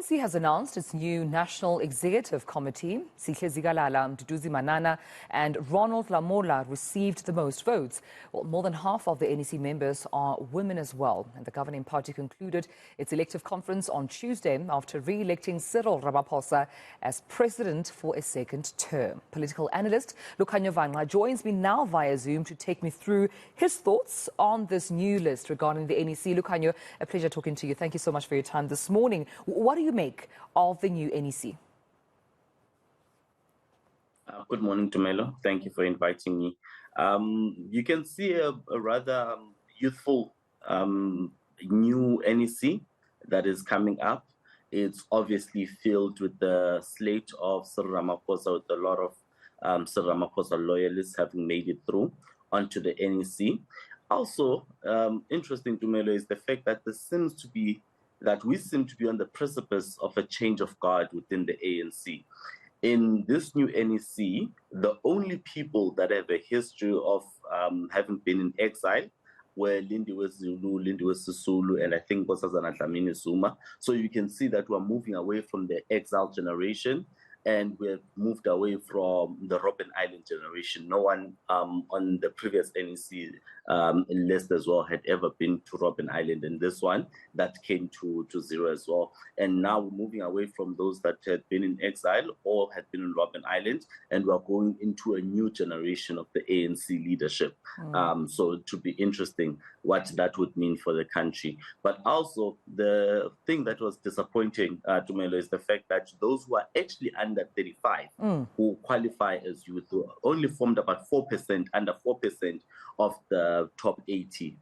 ANC has announced its new National Executive Committee. Sihle Zikalala, Mduduzi Manana and Ronald Lamola received the most votes. Well, more than half of the NEC members are women as well. And the governing party concluded its elective conference on Tuesday after re-electing Cyril Ramaphosa as president for a second term. Political analyst Lukhanyo Vangqa joins me now via Zoom to take me through his thoughts on this new list regarding the NEC. Lukhanyo, a pleasure talking to you. Thank you so much for your time this morning. What do you make of the new NEC? Good morning, Tumelo. Thank you for inviting me. You can see a rather youthful new NEC that is coming up. It's obviously filled with the slate of Cyril Ramaphosa, with a lot of Cyril Ramaphosa loyalists having made it through onto the NEC. Also, interesting, Tumelo, is the fact that we seem to be on the precipice of a change of guard within the ANC. In this new NEC, the only people that have a history of having been in exile were Lindiwe Zulu, Lindiwe Sisulu, and I think Nkosazana Dlamini Zuma. So you can see that we're moving away from the exile generation, and we have moved away from the Robben Island generation. No one on the previous NEC list as well had ever been to Robben Island, and this one that came to zero as well. And now we're moving away from those that had been in exile or had been in Robben Island, and we're going into a new generation of the ANC leadership. So it would be interesting what that would mean for the country. But also the thing that was disappointing, Tumelo, is the fact that those who are actually under 35 who qualify as youth only formed about 4%, under 4% of the top 80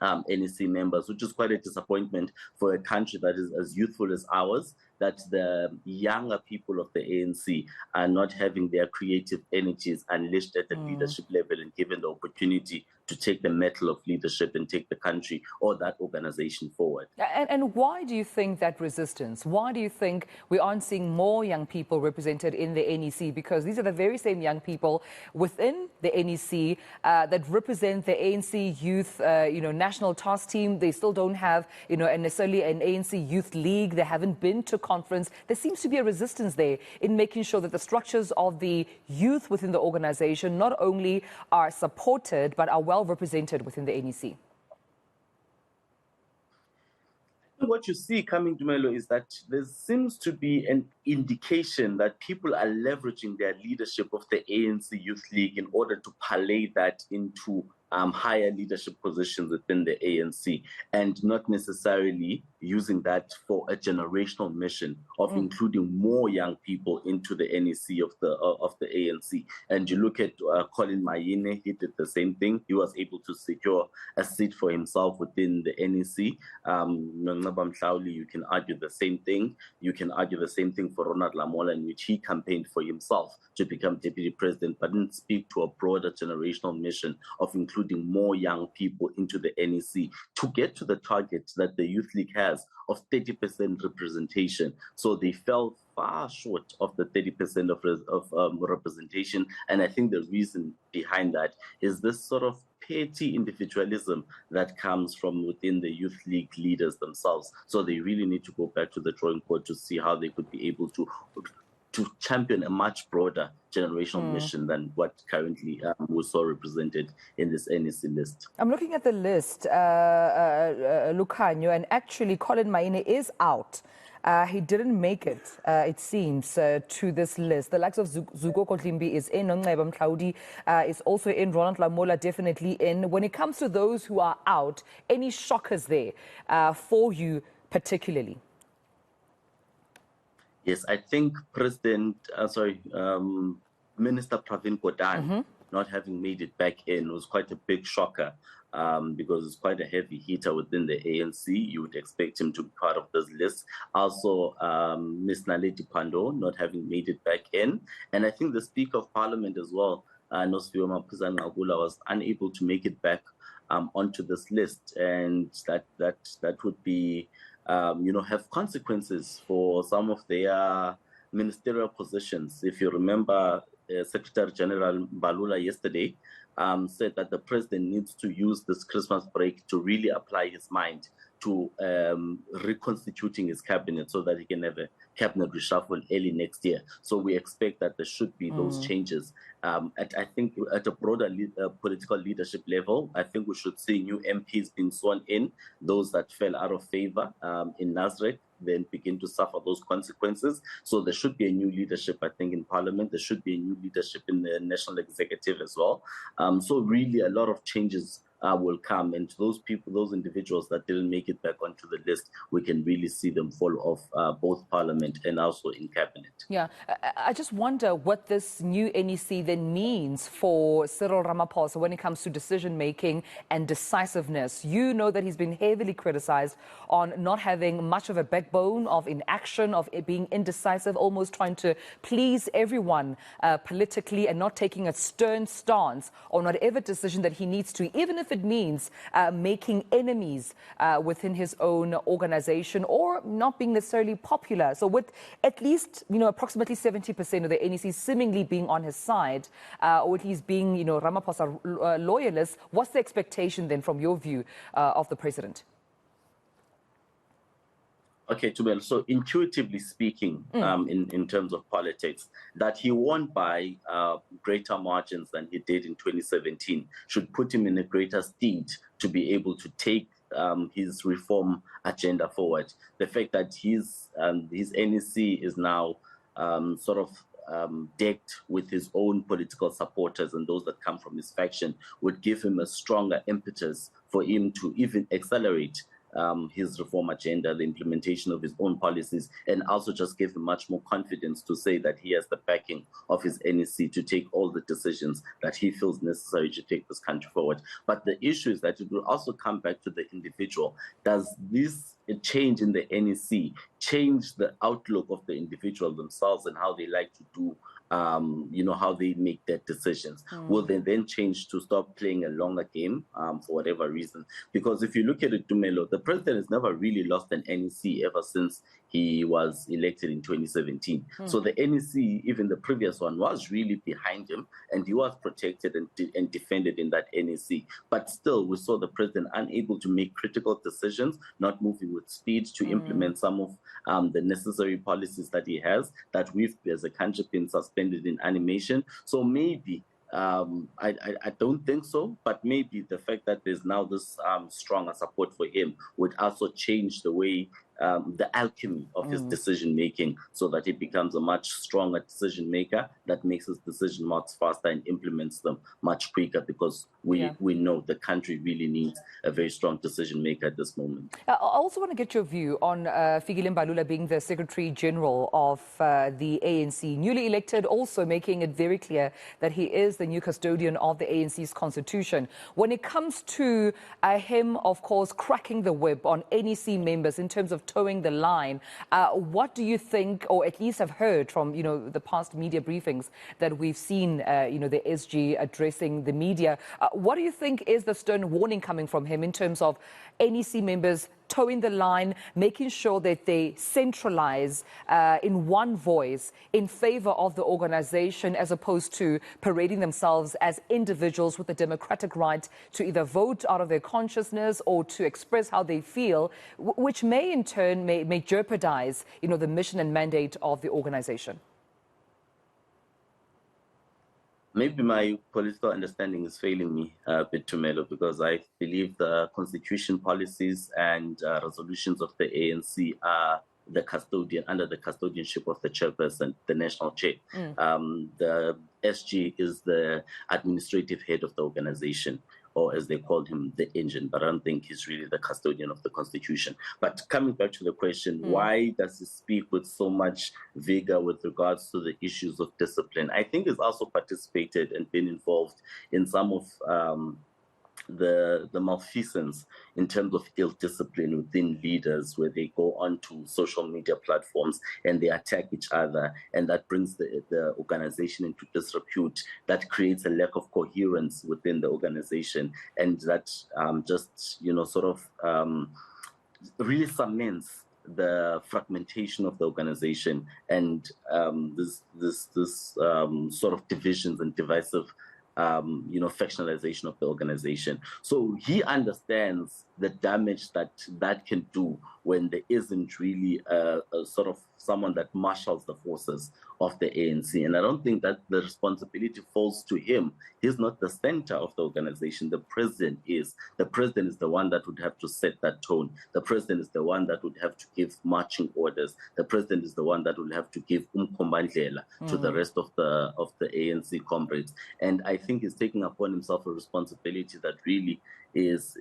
NEC members, which is quite a disappointment for a country that is as youthful as ours, that the younger people of the ANC are not having their creative energies unleashed at the leadership level and given the opportunity to take the mantle of leadership and take the country or that organization forward. And why do you think that resistance? Why do you think we aren't seeing more young people represented in the NEC? Because these are the very same young people within the NEC that represent the ANC youth, national task team. They still don't have, necessarily an ANC youth league. They haven't been to conference. There seems to be a resistance there in making sure that the structures of the youth within the organization not only are supported but are well represented within the NEC. What you see coming to Melo is that there seems to be an indication that people are leveraging their leadership of the ANC Youth League in order to parlay that into higher leadership positions within the ANC, and not necessarily using that for a generational mission of including more young people into the NEC of the ANC. And you look at Colin Mayine, he did the same thing. He was able to secure a seat for himself within the NEC. You can argue the same thing. You can argue the same thing for Ronald Lamola, in which he campaigned for himself to become deputy president, but didn't speak to a broader generational mission of including more young people into the NEC to get to the target that the Youth League has of 30% representation. So they fell far short of the 30% of representation. And I think the reason behind that is this sort of petty individualism that comes from within the Youth League leaders themselves. So they really need to go back to the drawing board to see how they could be able to champion a much broader generational mission than what currently we saw represented in this NEC list. I'm looking at the list, Lukhanyo, and actually Colin Mayine is out. He didn't make it, it seems, to this list. The likes of Zuko Kotlimbi is in, Nceba Mhlaudi is also in, Ronald Lamola definitely in. When it comes to those who are out, any shockers there for you particularly? Yes, I think Minister Pravin Gordhan not having made it back in was quite a big shocker because it's quite a heavy hitter within the ANC. You would expect him to be part of this list. Also, Ms. Naledi Pandor not having made it back in. And I think the Speaker of Parliament as well, Nosiviwe Maphuzane Nqakula, was unable to make it back onto this list. And that would be have consequences for some of their ministerial positions. If you remember, Secretary General Mbalula yesterday said that the president needs to use this Christmas break to really apply his mind to reconstituting his cabinet so that he can have a cabinet reshuffle early next year. So we expect that there should be those changes. I think at a broader political leadership level, I think we should see new MPs being sworn in, those that fell out of favor in Nazareth, then begin to suffer those consequences. So there should be a new leadership, I think, in Parliament. There should be a new leadership in the National Executive as well. So really a lot of changes will come, and those people, those individuals that didn't make it back onto the list, we can really see them fall off both Parliament and also in Cabinet. Yeah, I just wonder what this new NEC then means for Cyril Ramaphosa when it comes to decision-making and decisiveness. You know that he's been heavily criticized on not having much of a backbone, of inaction, of being indecisive, almost trying to please everyone politically and not taking a stern stance on whatever decision that he needs to, even if it means making enemies within his own organization or not being necessarily popular. So with at least, approximately 70% of the NEC seemingly being on his side, or at least being, Ramaphosa loyalists, what's the expectation then from your view of the president? Okay, Tubel, so intuitively speaking, in terms of politics, that he won by greater margins than he did in 2017 should put him in a greater stead to be able to take his reform agenda forward. The fact that his NEC is now decked with his own political supporters and those that come from his faction would give him a stronger impetus for him to even accelerate his reform agenda, the implementation of his own policies, and also just give him much more confidence to say that he has the backing of his NEC to take all the decisions that he feels necessary to take this country forward. But the issue is that it will also come back to the individual. Does this change in the NEC change the outlook of the individual themselves and how they like to do how they make their decisions? Will they then change to stop playing a longer game for whatever reason? Because if you look at it, Dumelo, the president has never really lost an NEC ever since he was elected in 2017. So the NEC, even the previous one, was really behind him, and he was protected and defended in that NEC. But still, we saw the president unable to make critical decisions, not moving with speed to implement some of the necessary policies that he has, that we've, as a country, been suspended in animation. So maybe, I don't think so, but maybe the fact that there's now this stronger support for him would also change the way, the alchemy of his decision making, so that he becomes a much stronger decision maker that makes his decision much faster and implements them much quicker, because we know the country really needs a very strong decision maker at this moment. I also want to get your view on Fikile Mbalula being the Secretary General of the ANC, newly elected, also making it very clear that he is the new custodian of the ANC's constitution. When it comes to him, of course, cracking the whip on NEC members in terms of towing the line, what do you think, or at least have heard from, the past media briefings that we've seen, the SG addressing the media, what do you think is the stern warning coming from him in terms of NEC members towing the line, making sure that they centralize in one voice in favor of the organization, as opposed to parading themselves as individuals with the democratic right to either vote out of their consciousness or to express how they feel, which may in turn may jeopardize, the mission and mandate of the organization? Maybe my political understanding is failing me a bit, Tumelo, because I believe the constitution, policies and resolutions of the ANC are the custodian, under the custodianship of the chairperson, the national chair. The SG is the administrative head of the organization, or as they called him, the engine, but I don't think he's really the custodian of the constitution. But coming back to the question, why does he speak with so much vigor with regards to the issues of discipline? I think he's also participated and been involved in some of the malfeasance in terms of ill discipline within leaders, where they go onto social media platforms and they attack each other, and that brings the organization into disrepute. That creates a lack of coherence within the organization, and that really cements the fragmentation of the organization and this sort of divisions and divisive factionalization of the organization. So he understands the damage that that can do when there isn't really a sort of someone that marshals the forces of the ANC. And I don't think that the responsibility falls to him. He's not the center of the organization. The president is. The president is the one that would have to set that tone. The president is the one that would have to give marching orders. The president is the one that would have to give umkombandlela to the rest of the ANC comrades. And I think he's taking upon himself a responsibility that really is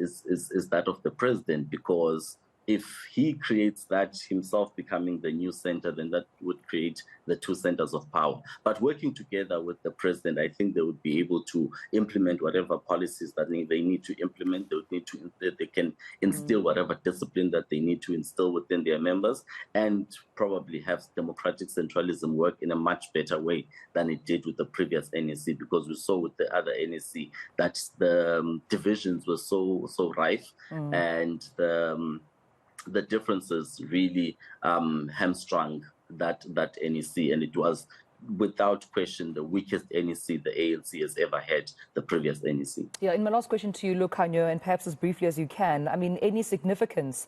that of the president, because if he creates that himself becoming the new center, then that would create the two centers of power. But working together with the president, I think they would be able to implement whatever policies that they need to implement. They would need to, they can instill whatever discipline that they need to instill within their members, and probably have democratic centralism work in a much better way than it did with the previous NEC, because we saw with the other NEC that the divisions were so rife, and the differences really hamstrung that NEC, and it was without question the weakest NEC the ANC has ever had, the previous NEC. Yeah, in my last question to you, Lukhanyo, and perhaps as briefly as you can, I mean, any significance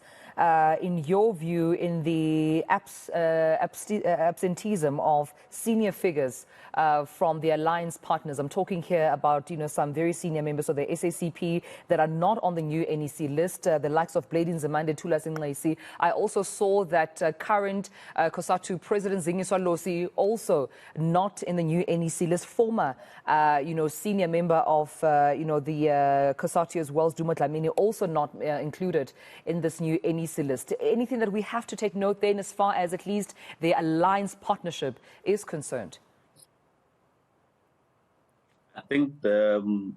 in your view in the absenteeism of senior figures from the alliance partners? I'm talking here about, some very senior members of the SACP that are not on the new NEC list, the likes of Bladin Zamande, Tula Zinglesi. I also saw that current COSATU President Zingiswa Losi also not in the new NEC list, former, senior member of, the COSATU as well as Duma Dlamini, also not included in this new NEC list. Anything that we have to take note then as far as at least the alliance partnership is concerned? I think the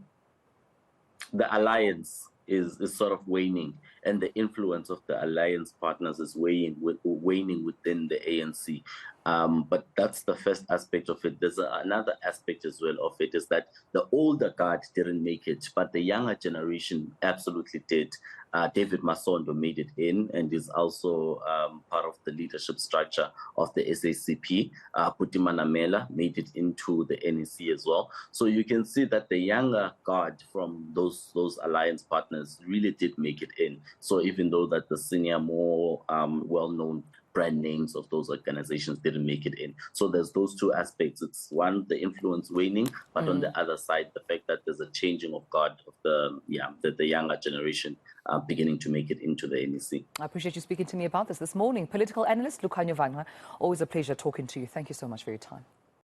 alliance is sort of waning, and the influence of the alliance partners is waning within the ANC. But that's the first aspect of it. There's another aspect as well of it, is that the older guard didn't make it, but the younger generation absolutely did. David Masondo made it in and is also part of the leadership structure of the SACP. Putima Namela made it into the NEC as well. So you can see that the younger guard from those alliance partners really did make it in. So even though that the senior, more well-known brand names of those organizations didn't make it in. So there's those two aspects. It's one, the influence waning, but on the other side, the fact that there's a changing of guard of the younger generation beginning to make it into the NEC. I appreciate you speaking to me about this morning. Political analyst Lukhanyo Vangqa, always a pleasure talking to you. Thank you so much for your time.